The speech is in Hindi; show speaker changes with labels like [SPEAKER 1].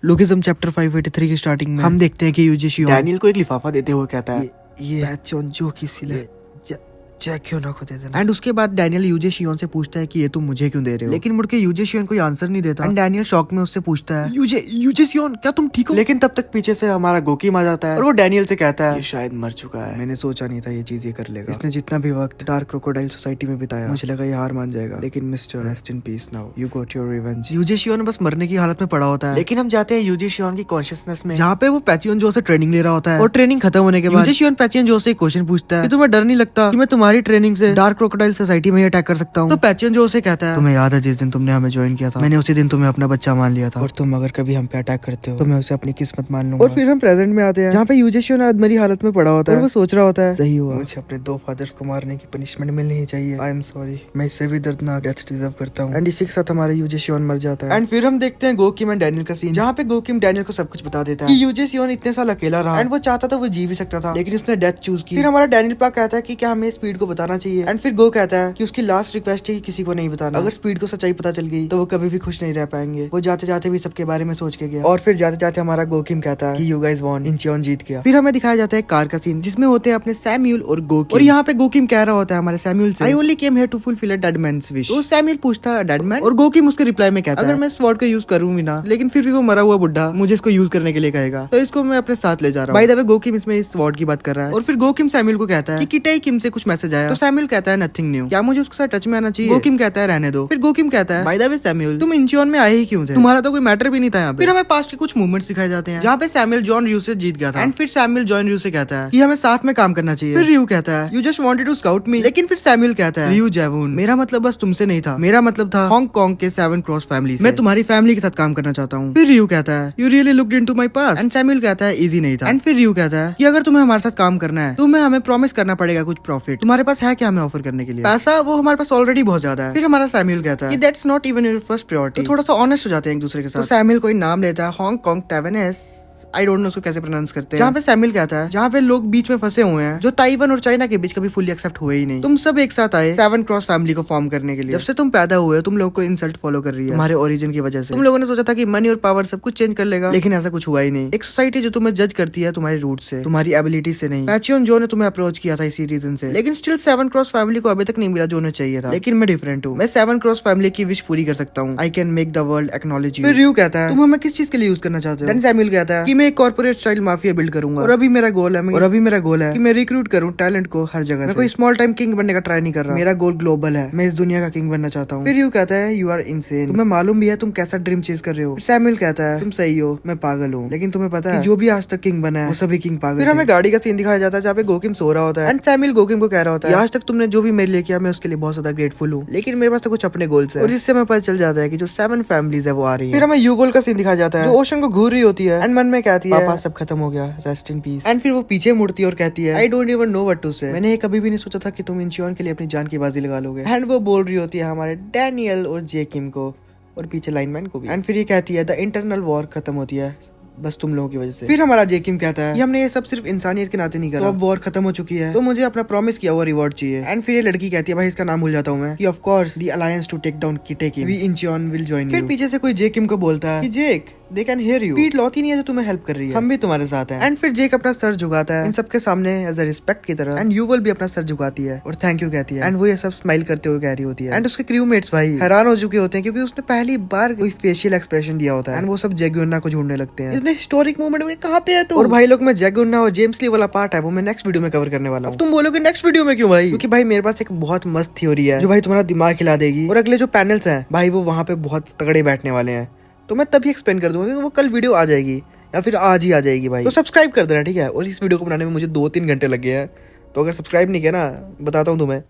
[SPEAKER 1] लोकिज्म चैप्टर 583 की स्टार्टिंग में हम देखते हैं कि यूजी शियोन
[SPEAKER 2] डैनियल को एक लिफाफा देते हुए कहता है
[SPEAKER 1] ये
[SPEAKER 2] बैचोन जो किसी ले चेक क्यों ना को दे देना।
[SPEAKER 1] एंड उसके बाद डैनियल यूजे शियोन से पूछता है कि ये तुम मुझे क्यों दे रहे हो, लेकिन मुड़ के यूजे शियोन कोई आंसर नहीं देता। एंड डैनियल शॉक में उससे पूछता है यूजे शियोन क्या तुम ठीक हो।
[SPEAKER 2] लेकिन तब तक पीछे से हमारा गोकीम आ जाता है और वो डैनियल से कहता है ये शायद मर चुका है।
[SPEAKER 1] मैंने सोचा नहीं था ये चीज ये कर लेगा। इसने जितना भी वक्त डार्क क्रोकोडाइल सोसाइटी में बिताया मुझे लगा ये हार मान जाएगा, लेकिन mister rest in peace now, you got your revenge. यूजे शियोन बस मरने की हालत में पड़ा होता है,
[SPEAKER 2] लेकिन हम जाते हैं यूजी शियोन की कॉन्शियसनेस में,
[SPEAKER 1] जहाँ पे वो पैचियन जो से ट्रेनिंग ले रहा होता है। और ट्रेनिंग खत्म होने के बाद यूजे शियोन पैचियन जो से क्वेश्चन पूछता है कि तुम्हें डर नहीं लगता कि मैं तुम्हारी ट्रेनिंग से डार्क क्रोकोडाइल सोसाइटी में अटैक कर सकता हूँ। तो पैचियन जो उसे कहता है तुम्हें याद है जिस दिन तुमने हमें ज्वाइन किया था, मैंने उसी दिन तुम्हें अपना बच्चा मान लिया था, और तुम अगर कभी हम पे अटैक करते हो तो मैं उसे अपनी किस्मत मान लूंगा। और फिर हम प्रेजेंट में आते हैं जहाँ पे यूजे शियोन अधमरी हालत में पड़ा होता है और वो सोच रहा होता है सही हुआ, मुझे अपने 2 फादर्स को मारने की पनिशमेंट मिलनी ही चाहिए, आई एम सॉरी, मैं इससे भी दर्दनाक डेथ डिजर्व करता हूँ। एंड इसी के साथ हमारा यूजे शियोन मर जाता है। एंड फिर हम देखते हैं गोकिम एंड डैनियल का सीन, जहाँ पे गोकिम डैनियल को सब कुछ बता देता है कि यूजे शियोन इतने साल अकेला रहा एंड वो चाहता था वो जी भी सकता था, लेकिन उसने डेथ चूज की। फिर हमारा डैनियल पाक कहता है कि क्या हमें स्पीड को बताना चाहिए। एंड फिर गो कहता है कि उसकी लास्ट रिक्वेस्ट है कि किसी को नहीं बताना, अगर स्पीड को सच्चाई पता चल गई तो वो कभी भी खुश नहीं रह पाएंगे। वो जाते जाते भी सबके बारे में सोच के गया, और फिर जाते जाते हमारा गोकिम कहता है कि यू गाइस वॉन, इंचियोन जीत गया। फिर हमें दिखाया जाता है कार का सीन जिसमें होते हैं अपने सैम्यूल और गोकिम, और यहाँ पे गोकिम कह रहा होता है हमारे सैम्यूल से I only came here to fulfil a dead man's wish. तो सैम्यूल पूछता है डेड मैन, और गोकिम उसके रिप्लाई में कहता है अगर मैं स्वॉर्ड का यूज करूँ भी ना, लेकिन फिर भी वो मरा हुआ बुढ़ा मुझे इसको यूज करने के लिए कहेगा तो इसको मैं अपने साथ ले जा रहा हूँ। बाय द वे गोकिम इसमें इस स्वॉर्ड की बात कर रहा है। और फिर गोकिम सैम्यूल को कहता है कि किटे किम से कुछ मैसेज आया, तो सैम्यूल कहता है नथिंग न्यू, क्या मुझे उसके साथ टच में आना चाहिए। गोकिम कहता है रहने दो। फिर गोकिम कहता है बाय द वे सैम्यूल तुम इंचियोन में आए ही क्यों थे, तुम्हारा तो कोई मैटर भी नहीं था यहाँ पे। फिर हमें पास्ट के कुछ मूवमेंट्स दिखाए जाते हैं जहाँ पे सैम्यूल जॉन रियू से जीत गया था। एंड फिर सैम्यूल जॉन रियू से कहता है कि हमें साथ में काम करना चाहिए। फिर रियू कहता है you just wanted to scout me, लेकिन फिर सैम्यूल कहता है रियू जैवून, मेरा मतलब बस तुमसे नहीं था, मेरा मतलब था हांगकांग के 7 क्रॉस फैमिली से, मैं तुम्हारी फैमिली के साथ काम करना चाहता हूँ। फिर रियू कहता है you really looked into my past, and Samuel कहता है इजी नहीं था। एंड फिर रियू कहता है कि अगर तुम्हें हमारे साथ काम करना है तो हमें प्रॉमिस करना पड़ेगा कुछ प्रॉफिट, तुम्हारे पास है क्या हमें ऑफर करने के लिए। पैसा वो हमारे पास ऑलरेडी बहुत ज्यादा है। फिर हमारा सैम्यूल कहता है कि that's not even your first priority, तो थोड़ा सा ऑनेस्ट हो जाते हैं एक दूसरे के साथ। तो सैम्यूल कोई नाम लेता है हांगकांग टैवनेस, आई डोंट नो उसको कैसे प्रोनाउंस करते हैं, जहाँ पे सैम्यूल कहता है जहाँ पे लोग बीच में फंसे हुए हैं जो ताइवान और चाइना के बीच कभी फुली एक्सेप्ट हुए ही नहीं, तुम सब एक साथ आए 7 क्रॉस फैमिली को फॉर्म करने के लिए। जब से तुम पैदा हुए तुम लोगों को इंसल्ट फॉलो कर रही है तुम्हारे ओरिजिन की वजह से। तुम लोगों ने सोचा था कि मनी और पावर सब कुछ चेंज कर लेगा, लेकिन ऐसा कुछ हुआ ही नहीं। एक सोसाइटी जो तुम्हें जज करती है तुम्हारी रूट से, तुम्हारी एबिलिटी से नहीं। पैचियन जो ने तुम्हें अप्रोच किया था इसी रीजन से, लेकिन स्टिल 7 क्रॉस फैमिली को अभी तक नहीं मिला जो उन्हें चाहिए था। लेकिन मैं डिफरेंट हूँ, मैं 7 क्रॉस फैमिली की विश पूरी कर सकता हूँ, I can make the world acknowledge you. फिर रियू कहता है तुम हमें किस चीज के लिए यूज करना चाहते हो। देन सैम्यूल कहता है कि मैं एक कॉर्पोरेट स्टाइल माफिया बिल्ड करूंगा, और अभी मेरा गोल है कि मैं रिक्रूट करूं टैलेंट को हर जगह से। मैं कोई स्मॉल टाइम किंग बनने का ट्राई नहीं कर रहा, मेरा गोल ग्लोबल है, मैं इस दुनिया का किंग बनना चाहता हूँ। फिर यू कहता है यू आर इनसेन, तुम्हें मालूम भी है तुम कैसा ड्रीम चेज कर रहे हो। सैम्यूल कहता है तुम सही हो, मैं पागल हूँ, लेकिन तुम्हें पता है जो भी आज तक किंग बना है वो सभी किंग पागल। फिर हमें गाड़ी का सीन दिखाया जाता है जहाँ पे गोकिम सो रहा होता है एंड सैम्यूल गोकिम को कह रहा होता है आज तक तुमने जो भी मेरे लिए किया मैं उसके लिए बहुत ज्यादा ग्रेटफुल हूँ, लेकिन मेरे पास तो कुछ अपने गोल्स है, और जिससे हमें पता चल जाता है कि जो 7 फैमिलीज है वो आ रही है। फिर हमें यू गोल का सीन दिखाया जाता है जो ओशन को घूर रही होती है एंड मन में कहती है पापा सब खत्म हो गया, रेस्ट इन पीस। एंड फिर वो पीछे मुड़ती है और कहती है I don't even know what to say, मैंने कभी भी नहीं सोचा था कि तुम इंचियोन के लिए अपनी जान की बाजी लगा लोगे। एंड वो बोल रही होती है हमारे डैनियल और जेकिम को, और पीछे लाइनमैन को भी। एंड फिर ये कहती है द इंटरनल वॉर खत्म होती है बस तुम लोगों की वजह से। फिर हमारा जेकिम कहता है कि हमने ये सब सिर्फ इंसानियत के नाते नहीं करा, तो अब वॉर खत्म हो चुकी है तो मुझे अपना प्रॉमिस किया हुआ रिवॉर्ड चाहिए। एंड फिर ये लड़की कहती है भाई इसका नाम भूल जाता हूँ मैं, कि of course the alliance to take down किटेकिम, we Incheon will join you. फिर पीछे से कोई जेकिम को बोलता है कि Jake they can hear you, speed लौती नहीं है जो तुम्हें हेल्प कर रही है, हम भी तुम्हारे साथ हैं। एंड फिर जेक अपना सर झुकाता है इन सबके सामने एज अ रिस्पेक्ट की तरह, एंड यूवल भी अपना सर झुकाती है और थैंक यू कहती है। एंड वो ये सब स्माइल करते हुए कह रही होती है। एंड उसके क्रूमेट्स भाई हैरान हो चुके होते हैं क्योंकि उसने पहली बार कोई फेशियल एक्सप्रेशन दिया होता है, एंड वो सब जेगुन्ना को ढूंढने लगते हैं। इसने हिस्टोरिक मोमेंट में कहाँ पे है तो, और भाई लोग मैं जेगुन्ना और जेम्स ली वाला पार्ट है वो मैं नेक्स्ट वीडियो में कवर करने वाला हूँ। तुम बोलोगे नेक्स्ट वीडियो में क्यों भाई, क्योंकि भाई मेरे पास एक बहुत मस्त थ्योरी है जो भाई तुम्हारा दिमाग हिला देगी, और अगले जो पैनल्स हैं भाई वो वहाँ पे बहुत तगड़े बैठने वाले हैं, तो मैं तभी एक्सप्लेन कर दूंगा क्योंकि वो कल वीडियो आ जाएगी या फिर आज ही आ जाएगी भाई। तो सब्सक्राइब कर देना ठीक है, और इस वीडियो को बनाने में मुझे 2-3 घंटे लगे हैं, तो अगर सब्सक्राइब नहीं किया ना बताता हूँ तुम्हें।